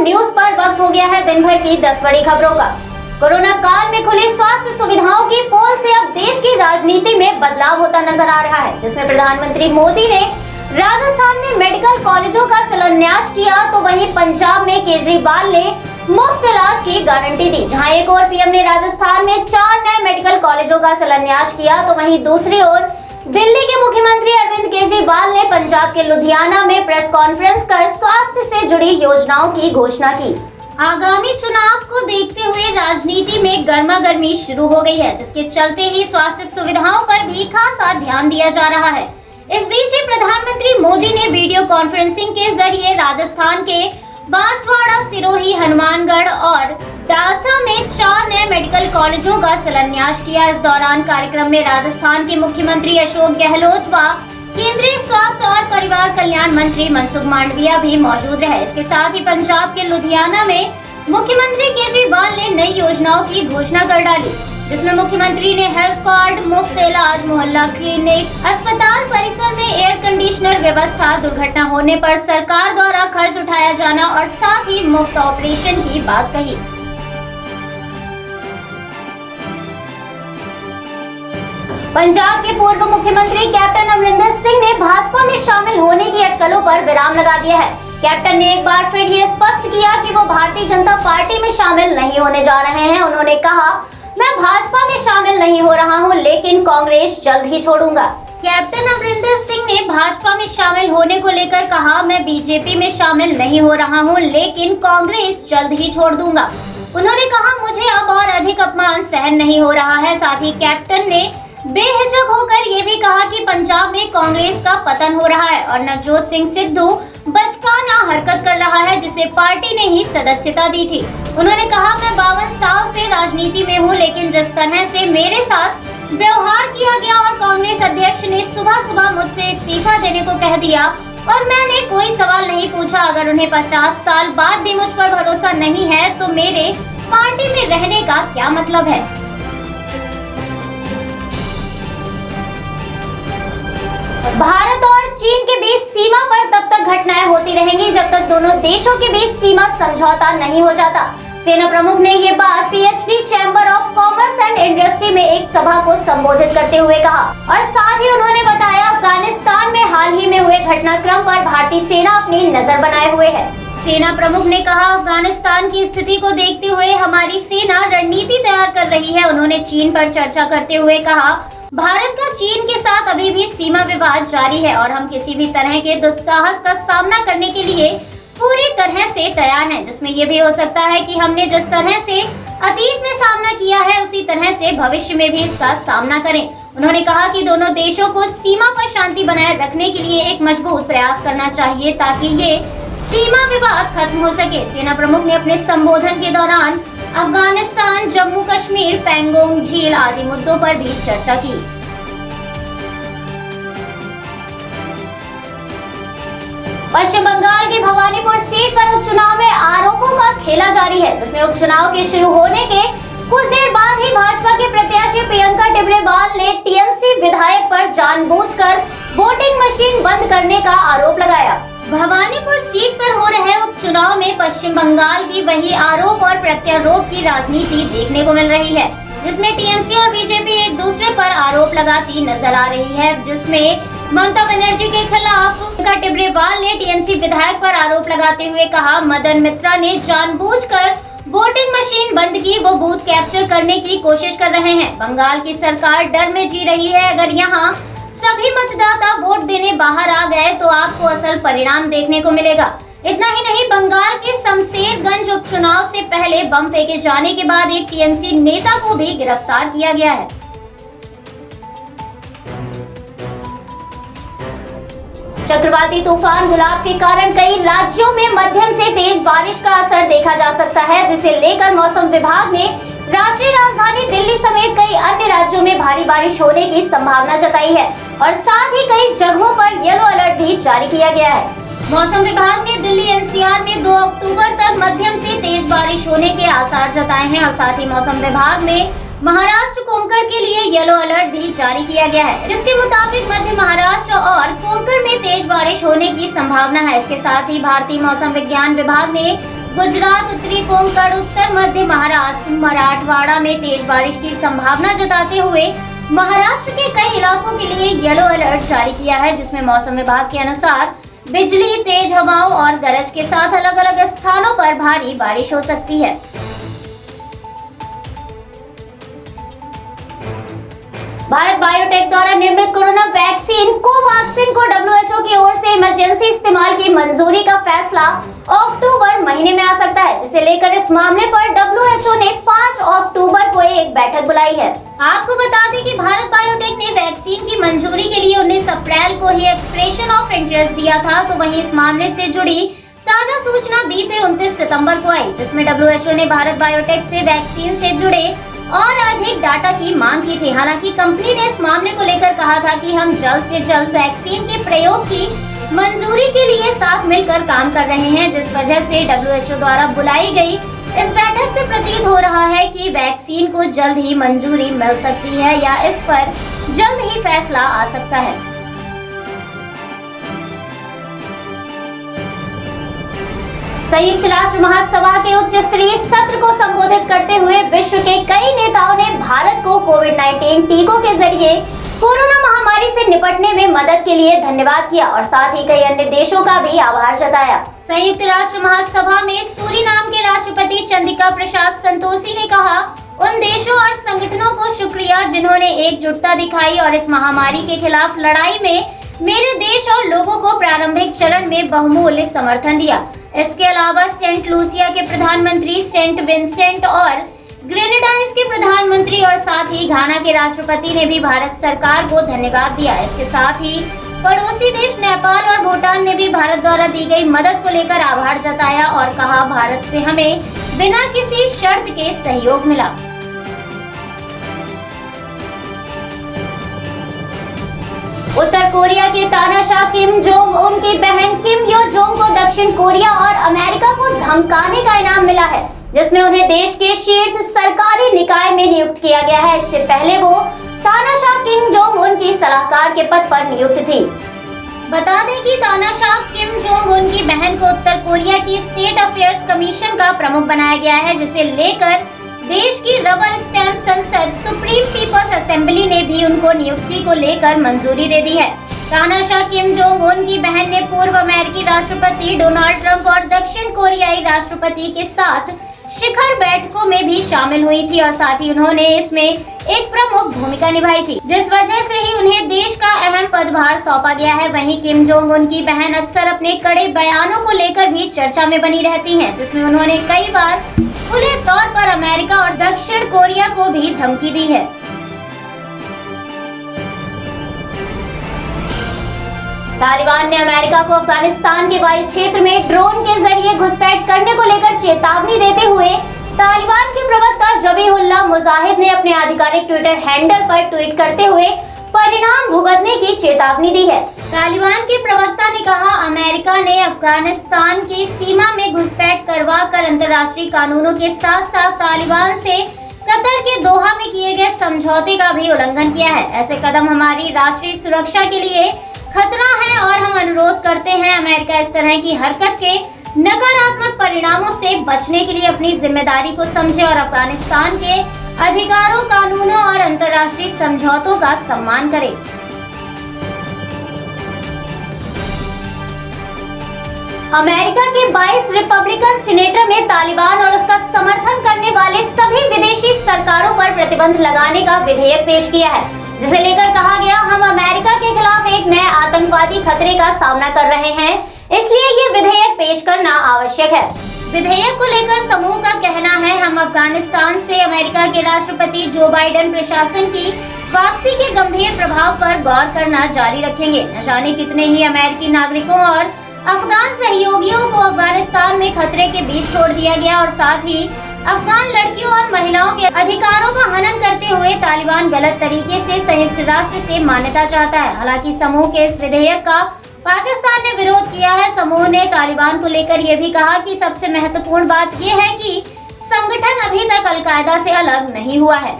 News पर वक्त हो गया है दिन भर की 10 बड़ी खबरों का। कोरोना काल में खुली स्वास्थ्य सुविधाओं की पोल से अब देश की राजनीति में बदलाव होता नजर आ रहा है, जिसमें प्रधानमंत्री मोदी ने राजस्थान में मेडिकल कॉलेजों का शिलान्यास किया, तो वहीं पंजाब में केजरीवाल ने मुफ्त इलाज की गारंटी दी। जहां एक ओर पीएम ने राजस्थान में 4 नए मेडिकल कॉलेजों का शिलान्यास किया, तो वहीं दूसरी ओर दिल्ली के मुख्यमंत्री अरविंद केजरीवाल ने पंजाब के लुधियाना में प्रेस कॉन्फ्रेंस कर स्वास्थ्य से जुड़ी योजनाओं की घोषणा की। आगामी चुनाव को देखते हुए राजनीति में गर्मागर्मी शुरू हो गई है, जिसके चलते ही स्वास्थ्य सुविधाओं पर भी खासा ध्यान दिया जा रहा है। इस बीच प्रधानमंत्री मोदी ने वीडियो कॉन्फ्रेंसिंग के जरिए राजस्थान के बांसवाड़ा, सिरोही, हनुमानगढ़ और दौसा में 4 नए मेडिकल कॉलेजों का शिलान्यास किया। इस दौरान कार्यक्रम में राजस्थान के मुख्यमंत्री अशोक गहलोत व केंद्रीय स्वास्थ्य और परिवार कल्याण मंत्री मनसुख मांडविया भी मौजूद रहे। इसके साथ ही पंजाब के लुधियाना में मुख्यमंत्री केजरीवाल ने नई योजनाओं की घोषणा कर डाली, जिसमें मुख्यमंत्री ने हेल्थ कार्ड, मुफ्त इलाज, मोहल्ला क्लिनिक, अस्पताल परिसर में एयर कंडीशनर व्यवस्था, दुर्घटना होने पर सरकार द्वारा खर्च उठाया जाना और साथ ही मुफ्त ऑपरेशन की बात कही। पंजाब के पूर्व मुख्यमंत्री कैप्टन अमरिंदर सिंह ने भाजपा में शामिल होने की अटकलों पर विराम लगा दिया है। कैप्टन ने एक बार फिर ये स्पष्ट किया कि वो भारतीय जनता पार्टी में शामिल नहीं होने जा रहे हैं। उन्होंने कहा, मैं भाजपा में शामिल नहीं हो रहा हूं, लेकिन कांग्रेस जल्द ही छोड़ूंगा। कैप्टन अमरिंदर सिंह ने भाजपा में शामिल होने को लेकर कहा, मैं बीजेपी में शामिल नहीं हो रहा हूं, लेकिन कांग्रेस जल्द ही छोड़ दूंगा। उन्होंने कहा, मुझे अब और अधिक अपमान सहन नहीं हो रहा है। साथ ही कैप्टन ने बेहिचक होकर ये भी कहा कि पंजाब में कांग्रेस का पतन हो रहा है और नवजोत सिंह सिद्धू बचकाना हरकत कर रहा है, जिसे पार्टी ने ही सदस्यता दी थी। उन्होंने कहा, मैं 52 साल से राजनीति में हूँ, लेकिन जिस तरह से मेरे साथ व्यवहार किया गया और कांग्रेस अध्यक्ष ने सुबह सुबह मुझसे इस्तीफा देने को कह दिया और मैंने कोई सवाल नहीं पूछा। अगर उन्हें 50 साल बाद भी मुझ पर भरोसा नहीं है तो मेरे पार्टी में रहने का क्या मतलब है। भारत और चीन के बीच सीमा पर तब तक घटनाएं होती रहेंगी जब तक दोनों देशों के बीच सीमा समझौता नहीं हो जाता। सेना प्रमुख ने ये बात PhD chamber of commerce and industry में एक सभा को संबोधित करते हुए कहा और साथ ही उन्होंने बताया, अफगानिस्तान में हाल ही में हुए घटनाक्रम पर भारतीय सेना अपनी नजर बनाए हुए है। सेना प्रमुख ने कहा, अफगानिस्तान की स्थिति को देखते हुए हमारी सेना रणनीति तैयार कर रही है। उन्होंने चीन पर चर्चा करते हुए कहा, भारत का चीन के साथ अभी भी सीमा विवाद जारी है और हम किसी भी तरह के दुस्साहस का सामना करने के लिए पूरी तरह से तैयार हैं, जिसमें यह भी हो सकता है कि हमने जिस तरह से अतीत में सामना किया है उसी तरह से भविष्य में भी इसका सामना करें। उन्होंने कहा कि दोनों देशों को सीमा पर शांति बनाए रखने के लिए एक मजबूत प्रयास करना चाहिए ताकि ये सीमा विवाद खत्म हो सके। सेना प्रमुख ने अपने संबोधन के दौरान अफगानिस्तान, जम्मू कश्मीर, पैंगोंग झील आदि मुद्दों पर भी चर्चा की। पश्चिम बंगाल की भवानीपुर सीट पर उपचुनाव में आरोपों का खेला जारी है, जिसमें उपचुनाव के शुरू होने के कुछ देर बाद ही भाजपा के प्रत्याशी प्रियंका टिब्रेवाल ने टीएमसी विधायक पर जानबूझकर वोटिंग मशीन बंद करने का आरोप लगाया। भवानीपुर सीट पर हो रहे उपचुनाव में पश्चिम बंगाल की वही आरोप और प्रत्यारोप की राजनीति देखने को मिल रही है, जिसमें टीएमसी और बीजेपी एक दूसरे पर आरोप लगाती नजर आ रही है। जिसमें ममता बनर्जी के खिलाफ प्रियंका टिब्रेवाल ने टीएमसी विधायक पर आरोप लगाते हुए कहा, मदन मित्रा ने जानबूझकर वोटिंग मशीन बंद की, वो बूथ कैप्चर करने की कोशिश कर रहे हैं। बंगाल की सरकार डर में जी रही है। अगर यहाँ सभी मतदाता वोट देने बाहर आ गए तो आपको असल परिणाम देखने को मिलेगा। इतना ही नहीं, बंगाल के शमशेरगंज उपचुनाव से पहले बम फेंके जाने के बाद एक टीएमसी नेता को भी गिरफ्तार किया गया है। चक्रवाती तूफान गुलाब के कारण कई राज्यों में मध्यम से तेज बारिश का असर देखा जा सकता है, जिसे लेकर मौसम विभाग ने राष्ट्रीय राजधानी दिल्ली समेत कई अन्य राज्यों में भारी बारिश होने की संभावना जताई है और साथ ही कई जगहों पर येलो अलर्ट भी जारी किया गया है। मौसम विभाग ने दिल्ली एनसीआर में 2 अक्टूबर तक मध्यम से तेज बारिश होने के आसार जताए हैं और साथ ही मौसम विभाग में महाराष्ट्र कोंकण के लिए येलो अलर्ट भी जारी किया गया है, जिसके मुताबिक मध्य महाराष्ट्र और कोंकण में तेज बारिश होने की संभावना है। इसके साथ ही भारतीय मौसम विज्ञान विभाग ने गुजरात, उत्तरी कोंकण, उत्तर मध्य महाराष्ट्र, मराठवाड़ा में तेज बारिश की संभावना जताते हुए महाराष्ट्र के कई इलाकों के लिए येलो अलर्ट जारी किया है, जिसमें मौसम विभाग के अनुसार बिजली, तेज हवाओं और गरज के साथ अलग अलग स्थानों पर भारी बारिश हो सकती है। भारत बायोटेक द्वारा निर्मित कोरोना वैक्सीन कोवैक्सीन को WHO की ओर से इमरजेंसी इस्तेमाल की मंजूरी का फैसला अक्टूबर महीने में आ सकता है, जिसे लेकर इस मामले पर WHO ने 5 अक्टूबर को एक बैठक बुलाई है। आपको बता दें कि भारत बायोटेक ने वैक्सीन की मंजूरी के लिए 19 अप्रैल को ही एक्सप्रेशन ऑफ इंटरेस्ट दिया था, तो वहीं इस मामले से जुड़ी ताजा सूचना बीते 29 सितंबर को आई, जिसमें WHO ने भारत बायोटेक से वैक्सीन से जुड़े और अधिक डाटा की मांग की थी। हालांकि कंपनी ने इस मामले को लेकर कहा था कि हम जल्द से जल्द वैक्सीन के प्रयोग की मंजूरी के लिए साथ मिलकर काम कर रहे हैं, जिस वजह से WHO द्वारा बुलाई गई इस बैठक से प्रतीत हो रहा है कि वैक्सीन को जल्द ही मंजूरी मिल सकती है या इस पर जल्द ही फैसला आ सकता है। संयुक्त राष्ट्र महासभा के उच्च स्तरीय सत्र को संबोधित करते हुए विश्व के कई नेताओं ने भारत को कोविड-19 टीकों के जरिए कोरोना महामारी से निपटने में मदद के लिए धन्यवाद किया और साथ ही कई अन्य देशों का भी आभार जताया। संयुक्त राष्ट्र महासभा में सूरीनाम के राष्ट्रपति चंद्रिका प्रसाद संतोषी ने कहा, उन देशों और संगठनों को शुक्रिया जिन्होंने एकजुटता दिखाई और इस महामारी के खिलाफ लड़ाई में मेरे देश और लोगों को प्रारंभिक चरण में बहुमूल्य समर्थन दिया। इसके अलावा सेंट लूसिया के प्रधानमंत्री, सेंट विंसेंट और ग्रेनेडाइंस के प्रधानमंत्री और साथ ही घाना के राष्ट्रपति ने भी भारत सरकार को धन्यवाद दिया। इसके साथ ही पड़ोसी देश नेपाल और भूटान ने भी भारत द्वारा दी गई मदद को लेकर आभार जताया और कहा, भारत से हमें बिना किसी शर्त के सहयोग मिला। उत्तर कोरिया के तानाशाह किम जोंग उन की बहन किम यो जोंग को दक्षिण कोरिया और अमेरिका को धमकाने का इनाम मिला है, जिसमें उन्हें देश के शीर्ष सरकारी निकाय में नियुक्त किया गया है। इससे पहले वो तानाशाह किम जोंग उन की सलाहकार के पद पर नियुक्त थी। बता दें कि तानाशाह किम जोंग उन की बहन को उत्तर कोरिया की स्टेट अफेयर्स कमीशन का प्रमुख बनाया गया है, जिसे लेकर देश की रबर स्टैम्प संसद सुप्रीम पीपल्स असेंबली ने भी उनको नियुक्ति को लेकर मंजूरी दे दी है। तानाशाह किम जोंग उन की बहन ने पूर्व अमेरिकी राष्ट्रपति डोनाल्ड ट्रंप और दक्षिण कोरियाई राष्ट्रपति के साथ शिखर बैठकों में भी शामिल हुई थी और साथ ही उन्होंने इसमें एक प्रमुख भूमिका निभाई थी, जिस वजह से ही उन्हें देश का अहम पदभार सौंपा गया है। वहीं किम जोंग उन की बहन अक्सर अपने कड़े बयानों को लेकर भी चर्चा में बनी रहती हैं, जिसमें उन्होंने कई बार खुले तौर पर अमेरिका और दक्षिण कोरिया को भी धमकी दी है। तालिबान ने अमेरिका को अफगानिस्तान के वायु क्षेत्र में ड्रोन के जरिए घुसपैठ करने को लेकर चेतावनी देते हुए तालिबान के प्रवक्ता जबीहुल्लाह मुजाहिद ने अपने आधिकारिक ट्विटर हैंडल पर ट्वीट करते हुए परिणाम भुगतने की चेतावनी दी है। तालिबान के प्रवक्ता ने कहा, अमेरिका ने अफगानिस्तान की सीमा में घुसपैठ करवा कर अंतर्राष्ट्रीय कानूनों के साथ साथ तालिबान से कतर के दोहा में किए गए समझौते का भी उल्लंघन किया है। ऐसे कदम हमारी राष्ट्रीय सुरक्षा के लिए खतरा है और हम अनुरोध करते हैं अमेरिका इस तरह की हरकत के नकारात्मक परिणामों से बचने के लिए अपनी जिम्मेदारी को समझे और अफगानिस्तान के अधिकारों, कानूनों और अंतर्राष्ट्रीय समझौतों का सम्मान करे। अमेरिका के 22 रिपब्लिकन सीनेटर में तालिबान और उसका समर्थन करने वाले सभी विदेशी सरकारों पर प्रतिबंध लगाने का विधेयक पेश किया है, जिसे लेकर कहा गया, हम अमेरिका के खिलाफ एक नए आतंकवादी खतरे का सामना कर रहे हैं, इसलिए ये विधेयक पेश करना आवश्यक है। विधेयक को लेकर समूह का कहना है, हम अफगानिस्तान से अमेरिका के राष्ट्रपति जो बाइडेन प्रशासन की वापसी के गंभीर प्रभाव पर गौर करना जारी रखेंगे। न जाने कितने ही अमेरिकी नागरिकों और अफगान सहयोगियों को अफगानिस्तान में खतरे के बीच छोड़ दिया गया और साथ ही अफगान लड़कियों और महिलाओं के अधिकारों का हनन करते हुए तालिबान गलत तरीके से संयुक्त राष्ट्र से मान्यता चाहता है। हालांकि समूह के इस विधेयक का पाकिस्तान ने विरोध किया है। समूह ने तालिबान को लेकर यह भी कहा कि सबसे महत्वपूर्ण बात यह है कि संगठन अभी तक अल कायदा से अलग नहीं हुआ है।